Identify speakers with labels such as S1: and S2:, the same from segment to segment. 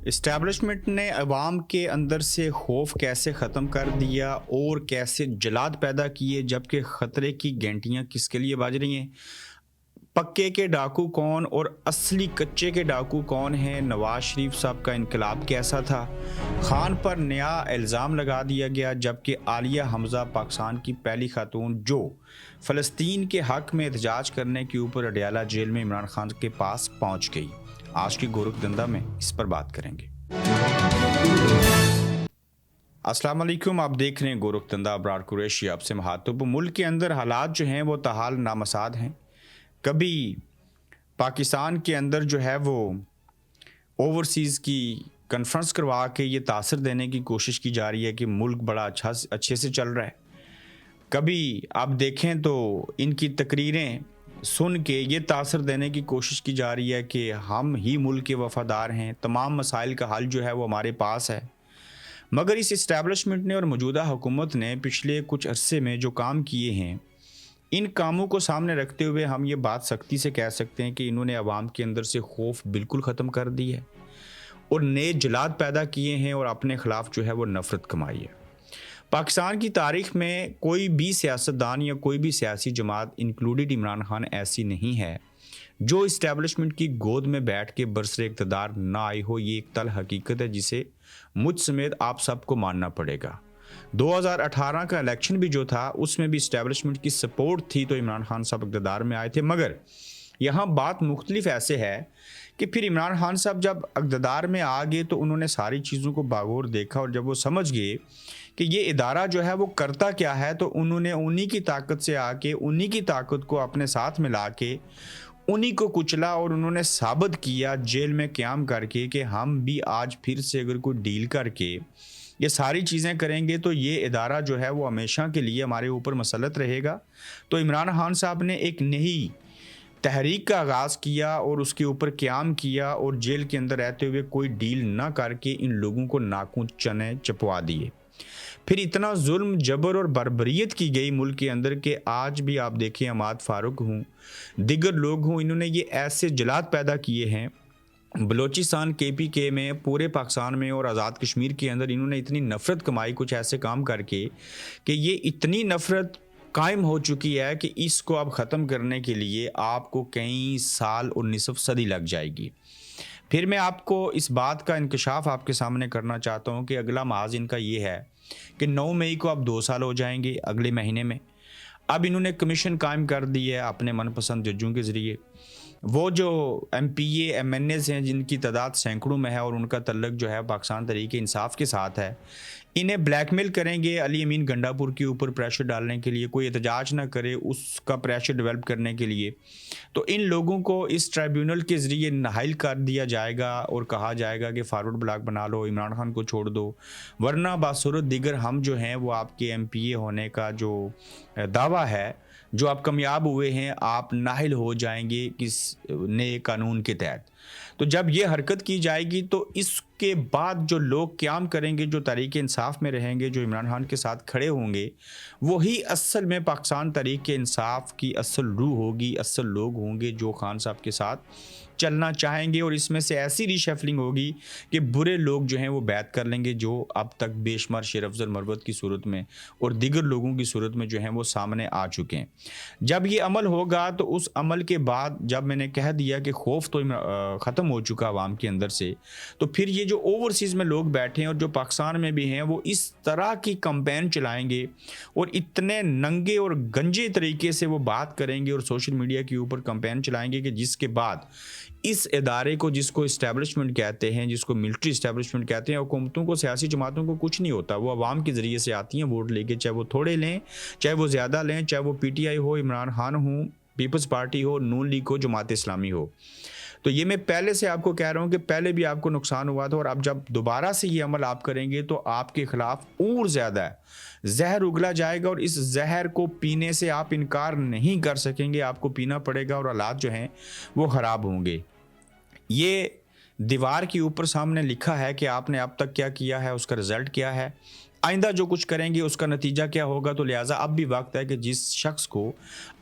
S1: Establishment نے عوام کے اندر سے خوف کیسے ختم کر دیا اور کیسے جلاد پیدا کیے، جبکہ خطرے کی گھنٹیاں کس کے لیے بج رہی ہیں؟ پکے کے ڈاکو کون اور اصلی کچے کے ڈاکو کون ہیں؟ نواز شریف صاحب کا انقلاب کیسا تھا؟ خان پر نیا الزام لگا دیا گیا، جبکہ عالیہ حمزہ پاکستان کی پہلی خاتون جو فلسطین کے حق میں احتجاج کرنے کے اوپر اڈیالہ جیل میں عمران خان کے پاس پہنچ گئی۔ آج کی گورکھ دندہ میں اس پر بات کریں گے۔ السلام علیکم، آپ دیکھ رہے ہیں گورکھ دندہ، ابرار قریشی آپ سے مخاطب۔ ملک کے اندر حالات جو ہیں وہ تاحال نامساعد ہیں۔ کبھی پاکستان کے اندر جو ہے وہ اوورسیز کی کنفرنس کروا کے یہ تاثر دینے کی کوشش کی جا رہی ہے کہ ملک بڑا اچھے سے چل رہا ہے۔ کبھی آپ دیکھیں تو ان کی تقریریں سن کے یہ تاثر دینے کی کوشش کی جا رہی ہے کہ ہم ہی ملک کے وفادار ہیں، تمام مسائل کا حل جو ہے وہ ہمارے پاس ہے۔ مگر اس اسٹیبلشمنٹ نے اور موجودہ حکومت نے پچھلے کچھ عرصے میں جو کام کیے ہیں، ان کاموں کو سامنے رکھتے ہوئے ہم یہ بات سختی سے کہہ سکتے ہیں کہ انہوں نے عوام کے اندر سے خوف بالکل ختم کر دی ہے اور نئے جلاد پیدا کیے ہیں اور اپنے خلاف جو ہے وہ نفرت کمائی ہے۔ پاکستان کی تاریخ میں کوئی بھی سیاستدان یا کوئی بھی سیاسی جماعت انکلوڈڈ عمران خان ایسی نہیں ہے جو اسٹیبلشمنٹ کی گود میں بیٹھ کے برسر اقتدار نہ آئی ہو۔ یہ ایک تل حقیقت ہے جسے مجھ سمیت آپ سب کو ماننا پڑے گا۔ 2018 کا الیکشن بھی جو تھا اس میں بھی اسٹیبلشمنٹ کی سپورٹ تھی تو عمران خان صاحب اقتدار میں آئے تھے، مگر یہاں بات مختلف ایسے ہے کہ پھر عمران خان صاحب جب اقتدار میں آ گئے تو انہوں نے ساری چیزوں کو باغور دیکھا اور جب وہ سمجھ گئے کہ یہ ادارہ جو ہے وہ کرتا کیا ہے تو انہوں نے انہی کی طاقت سے آ کے انہی کی طاقت کو اپنے ساتھ ملا کے انہی کو کچلا اور انہوں نے ثابت کیا جیل میں قیام کر کے کہ ہم بھی آج پھر سے اگر کوئی ڈیل کر کے یہ ساری چیزیں کریں گے تو یہ ادارہ جو ہے وہ ہمیشہ کے لیے ہمارے اوپر مسلط رہے گا۔ تو عمران خان صاحب نے ایک نئی تحریک کا آغاز کیا اور اس کے اوپر قیام کیا اور جیل کے اندر رہتے ہوئے کوئی ڈیل نہ کر کے ان لوگوں کو ناکوں چنے چپوا دیے۔ پھر اتنا ظلم، جبر اور بربریت کی گئی ملک کے اندر کہ آج بھی آپ دیکھیں عماد فاروق ہوں، دیگر لوگ ہوں، انہوں نے یہ ایسے جلاد پیدا کیے ہیں بلوچستان KPK میں، پورے پاکستان میں اور آزاد کشمیر کے اندر انہوں نے اتنی نفرت کمائی کچھ ایسے کام کر کے کہ یہ اتنی نفرت قائم ہو چکی ہے کہ اس کو اب ختم کرنے کے لیے آپ کو کئی سال اور نصف صدی لگ جائے گی۔ پھر میں آپ کو اس بات کا انکشاف آپ کے سامنے کرنا چاہتا ہوں کہ اگلا محاذ ان کا یہ ہے کہ 9 مئی کو اب 2 سال ہو جائیں گے اگلے مہینے میں۔ اب انہوں نے کمیشن قائم کر دی ہے اپنے من پسند ججوں کے ذریعے۔ وہ جو MPA MNAs ہیں جن کی تعداد سینکڑوں میں ہے اور ان کا تعلق جو ہے پاکستان تحریک انصاف کے ساتھ ہے، انہیں بلیک میل کریں گے علی امین گنڈاپور کے اوپر پریشر ڈالنے کے لیے، کوئی احتجاج نہ کرے اس کا پریشر ڈیولپ کرنے کے لیے۔ تو ان لوگوں کو اس ٹرائیبیونل کے ذریعے نااہل کر دیا جائے گا اور کہا جائے گا کہ فارورڈ بلاک بنا لو، عمران خان کو چھوڑ دو، ورنہ باصورت دیگر ہم جو ہیں وہ آپ کے MPA ہونے کا جو دعویٰ ہے، جو آپ کامیاب ہوئے ہیں، آپ نااہل ہو جائیں گے کس نئے قانون کے تحت۔ تو جب یہ حرکت کی جائے گی تو اس کے بعد جو لوگ قیام کریں گے، جو تحریک انصاف میں رہیں گے، جو عمران خان کے ساتھ کھڑے ہوں گے، وہی اصل میں پاکستان تحریک انصاف کی اصل روح ہوگی، اصل لوگ ہوں گے جو خان صاحب کے ساتھ چلنا چاہیں گے، اور اس میں سے ایسی ری شفلنگ ہوگی کہ برے لوگ جو ہیں وہ بیعت کر لیں گے، جو اب تک بے شمار شیر افضل مروت کی صورت میں اور دیگر لوگوں کی صورت میں جو ہیں وہ سامنے آ چکے ہیں۔ جب یہ عمل ہوگا تو اس عمل کے بعد جب میں نے کہہ دیا کہ خوف تو ختم ہو چکا عوام کے اندر سے، تو پھر یہ جو اوورسیز میں لوگ بیٹھے ہیں اور جو پاکستان میں بھی ہیں وہ اس طرح کی کمپین چلائیں گے اور اتنے ننگے اور گنجے طریقے سے وہ بات کریں گے اور سوشل میڈیا کے اوپر کمپین چلائیں گے کہ جس کے بعد اس ادارے کو، جس کو اسٹیبلشمنٹ کہتے ہیں، جس کو ملٹری اسٹیبلشمنٹ کہتے ہیں، حکومتوں کو، سیاسی جماعتوں کو کچھ نہیں ہوتا، وہ عوام کے ذریعے سے آتی ہیں ووٹ لے کے، چاہے وہ تھوڑے لیں چاہے وہ زیادہ لیں، چاہے وہ PTI ہو، عمران خان ہو، پیپلز پارٹی ہو، نون لیگ ہو، جماعت اسلامی ہو۔ تو یہ میں پہلے سے آپ کو کہہ رہا ہوں کہ پہلے بھی آپ کو نقصان ہوا تھا، اور اب جب دوبارہ سے یہ عمل آپ کریں گے تو آپ کے خلاف اور زیادہ زہر اگلا جائے گا، اور اس زہر کو پینے سے آپ انکار نہیں کر سکیں گے، آپ کو پینا پڑے گا اور حالات جو ہیں وہ خراب ہوں گے۔ یہ دیوار کے اوپر سامنے لکھا ہے کہ آپ نے اب تک کیا کیا ہے، اس کا رزلٹ کیا ہے۔ آئندہ جو کچھ کریں گے اس کا نتیجہ کیا ہوگا. تو لہٰذا اب بھی وقت ہے کہ جس شخص کو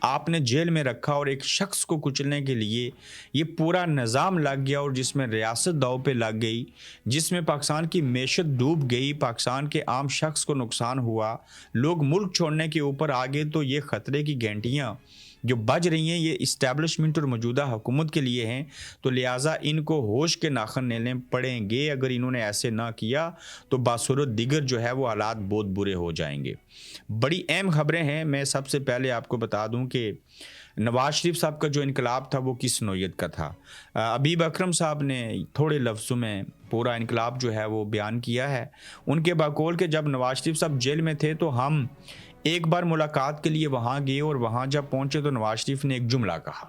S1: آپ نے جیل میں رکھا اور ایک شخص کو کچلنے کے لیے یہ پورا نظام لگ گیا اور جس میں ریاست داؤ پہ لگ گئی, جس میں پاکستان کی معیشت ڈوب گئی, پاکستان کے عام شخص کو نقصان ہوا, لوگ ملک چھوڑنے کے اوپر آگے, تو یہ خطرے کی گھنٹیاں جو بج رہی ہیں یہ اسٹیبلشمنٹ اور موجودہ حکومت کے لیے ہیں. تو لہٰذا ان کو ہوش کے ناخن لینے پڑیں گے. اگر انہوں نے ایسے نہ کیا تو باصورت دیگر جو ہے وہ حالات بہت برے ہو جائیں گے. بڑی اہم خبریں ہیں. میں سب سے پہلے آپ کو بتا دوں کہ نواز شریف صاحب کا جو انقلاب تھا وہ کس نوعیت کا تھا. ابیب اکرم صاحب نے تھوڑے لفظوں میں پورا انقلاب جو ہے وہ بیان کیا ہے. ان کے بقول کہ جب نواز شریف صاحب جیل میں تھے تو ہم ایک بار ملاقات کے لیے وہاں گئے اور وہاں جب پہنچے تو نواز شریف نے ایک جملہ کہا.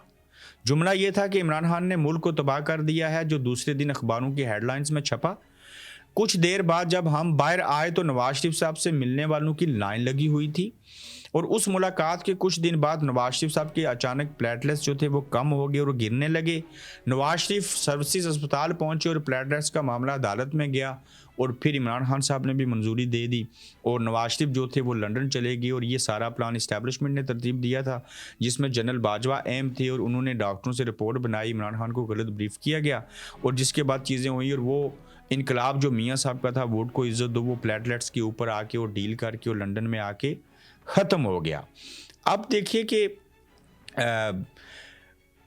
S1: جملہ یہ تھا کہ عمران خان نے ملک کو تباہ کر دیا ہے, جو دوسرے دن اخباروں کی ہیڈ لائنز میں چھپا. کچھ دیر بعد جب ہم باہر آئے تو نواز شریف صاحب سے ملنے والوں کی لائن لگی ہوئی تھی, اور اس ملاقات کے کچھ دن بعد نواز شریف صاحب کے اچانک پلیٹلیٹس جو تھے وہ کم ہو گئے اور گرنے لگے. نواز شریف سروسز اسپتال پہنچے اور پلیٹلیٹس کا معاملہ عدالت میں گیا, اور پھر عمران خان صاحب نے بھی منظوری دے دی اور نواز شریف جو تھے وہ لنڈن چلے گئے. اور یہ سارا پلان اسٹیبلشمنٹ نے ترتیب دیا تھا جس میں جنرل باجوہ اہم تھے, اور انہوں نے ڈاکٹروں سے رپورٹ بنائی, عمران خان کو غلط بریف کیا گیا, اور جس کے بعد چیزیں ہوئی اور وہ انقلاب جو میاں صاحب کا تھا ووٹ کو عزت دو وہ پلیٹلیٹس کے اوپر آ کے اور ڈیل کر کے اور لنڈن میں آ کے ختم ہو گیا. اب دیکھیے کہ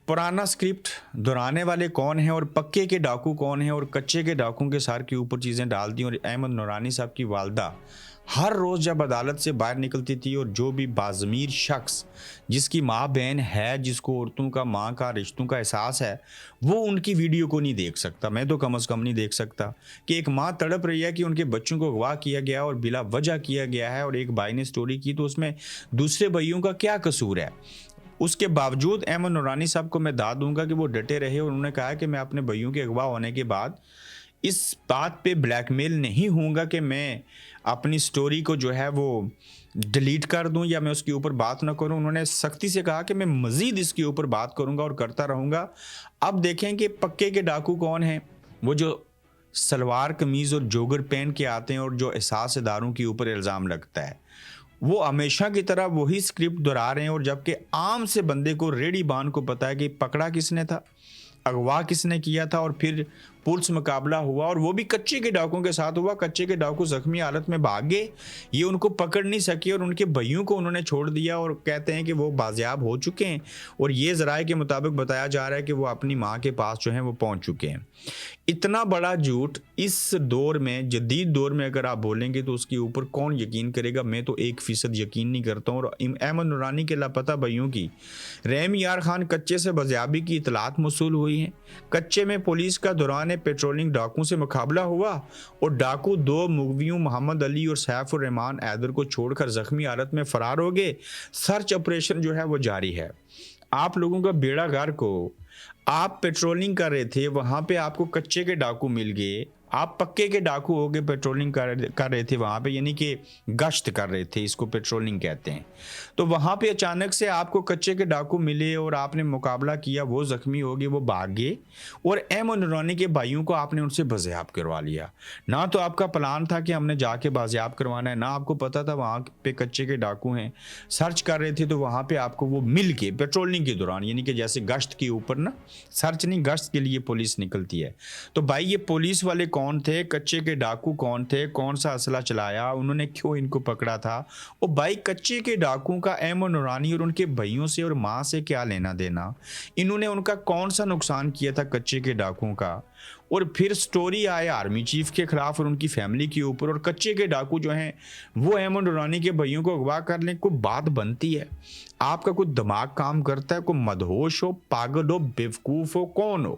S1: پرانا اسکرپٹ دہرانے والے کون ہیں اور پکے کے ڈاکو کون ہیں اور کچے کے ڈاکوں کے سار کے اوپر چیزیں ڈال دیں. اور احمد نورانی صاحب کی والدہ ہر روز جب عدالت سے باہر نکلتی تھی اور جو بھی باضمیر شخص جس کی ماں بہن ہے, جس کو عورتوں کا ماں کا رشتوں کا احساس ہے, وہ ان کی ویڈیو کو نہیں دیکھ سکتا. میں تو کم از کم نہیں دیکھ سکتا کہ ایک ماں تڑپ رہی ہے کہ ان کے بچوں کو اغوا کیا گیا اور بلا وجہ کیا گیا ہے, اور ایک بھائی نے سٹوری کی تو اس میں دوسرے بھائیوں کا کیا قصور ہے. اس کے باوجود احمد نورانی صاحب کو میں داد دوں گا کہ وہ ڈٹے رہے, اور انہوں نے کہا کہ میں اپنے بھائیوں کے اغوا ہونے کے بعد اس بات پہ بلیک میل نہیں ہوں گا کہ میں اپنی سٹوری کو جو ہے وہ ڈیلیٹ کر دوں یا میں اس کے اوپر بات نہ کروں. انہوں نے سختی سے کہا کہ میں مزید اس کے اوپر بات کروں گا اور کرتا رہوں گا. اب دیکھیں کہ پکے کے ڈاکو کون ہیں, وہ جو سلوار قمیض اور جوگر پہن کے آتے ہیں اور جو احساس اداروں کے اوپر الزام لگتا ہے, وہ ہمیشہ کی طرح وہی سکرپٹ دہرا رہے ہیں. اور جبکہ عام سے بندے کو ریڈی بان کو پتا ہے کہ پکڑا کس نے تھا, اغوا کس نے کیا تھا, اور پھر پولیس مقابلہ ہوا اور وہ بھی کچے کے ڈاکوں کے ساتھ ہوا. کچے کے ڈاکو زخمی حالت میں بھاگ گئے, یہ ان کو پکڑ نہیں سکے اور ان کے بھائیوں کو انہوں نے چھوڑ دیا, اور کہتے ہیں کہ وہ بازیاب ہو چکے ہیں, اور یہ ذرائع کے مطابق بتایا جا رہا ہے کہ وہ اپنی ماں کے پاس جو ہیں وہ پہنچ چکے ہیں. اتنا بڑا جھوٹ اس دور میں, جدید دور میں اگر آپ بولیں گے تو اس کے اوپر کون یقین کرے گا. میں تو 1% یقین نہیں کرتا ہوں. اور احمد نورانی کے لاپتہ بھائیوں کی رحم یار خان کچے سے بازیابی کی اطلاعات موصول ہوئی ہیں. کچے میں پولیس کا دوران پیٹرولنگ ڈاکوں سے مقابلہ ہوا اور ڈاکو 2 مغویوں محمد علی اور سیف الرحمان ایدر کو چھوڑ کر زخمی حالت میں فرار ہو گئے. سرچ آپریشن جو ہے وہ جاری ہے. آپ لوگوں کا بیڑا غرق کو آپ پیٹرولنگ کر رہے تھے, وہاں پہ آپ کو کچے کے ڈاکو مل گئے, آپ پکے کے ڈاکو ہو گئے, پیٹرولنگ کر رہے تھے وہاں پہ, یعنی کہ گشت کر رہے تھے, اس کو پیٹرولنگ کہتے ہیں. تو وہاں پہ اچانک سے آپ کو کچے کے ڈاکو ملے اور آپ نے مقابلہ کیا, وہ زخمی ہو گئے, وہ بھاگ گئے, اور احمد نورانی کے بھائیوں کو آپ نے ان سے بازیاب کروا لیا. نہ تو آپ کا پلان تھا کہ ہم نے جا کے بازیاب کروانا ہے, نہ آپ کو پتا تھا وہاں پہ کچے کے ڈاکو ہیں. سرچ کر رہے تھے تو وہاں پہ آپ کو وہ مل کے پیٹرولنگ کے دوران, یعنی کہ جیسے گشت کے اوپر نا, سرچ نہیں گشت کے لیے پولیس نکلتی ہے. تو بھائی یہ پولیس والے کون تھے, کچے کے ڈاکو کون تھے, کون سا اسلحہ چلایا, انہوں نے کیوں ان کو پکڑا تھا. اور بھائی کچے کے ڈاکوں کا احمد نورانی اور ان کے بھائیوں سے اور ماں سے کیا لینا دینا, انہوں نے ان کا کون سا نقصان کیا تھا کچے کے ڈاکوں کا. اور پھر سٹوری آئے آرمی چیف کے خلاف اور ان کی فیملی کے اوپر, اور کچے کے ڈاکو جو ہیں وہ احمد نورانی کے بھائیوں کو اغوا کر لیں. کوئی بات بنتی ہے, آپ کا کوئی دماغ کام کرتا ہے, کوئی مدہوش ہو, پاگل ہو, بیوقوف ہو, کون ہو,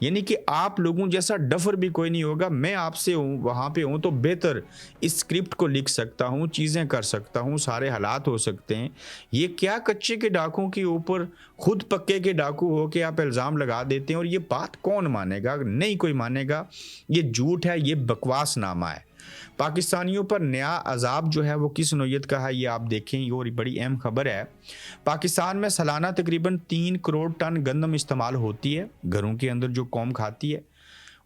S1: یعنی کہ آپ لوگوں جیسا ڈفر بھی کوئی نہیں ہوگا. میں آپ سے ہوں, وہاں پہ ہوں, تو بہتر اس اسکرپٹ کو لکھ سکتا ہوں, چیزیں کر سکتا ہوں, سارے حالات ہو سکتے ہیں. یہ کیا کچے کے ڈاکوں کے اوپر خود پکے کے ڈاکو ہو کے آپ الزام لگا دیتے ہیں, اور یہ بات کون مانے گا؟ نہیں کوئی مانے گا. یہ جھوٹ ہے, یہ بکواس نامہ ہے. پاکستانیوں پر نیا عذاب جو ہے وہ کس نوعیت کا ہے یہ آپ دیکھیں. یہ اور بڑی اہم خبر ہے. پاکستان میں سالانہ تقریباً 3 کروڑ ٹن گندم استعمال ہوتی ہے, گھروں کے اندر جو قوم کھاتی ہے,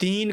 S1: 3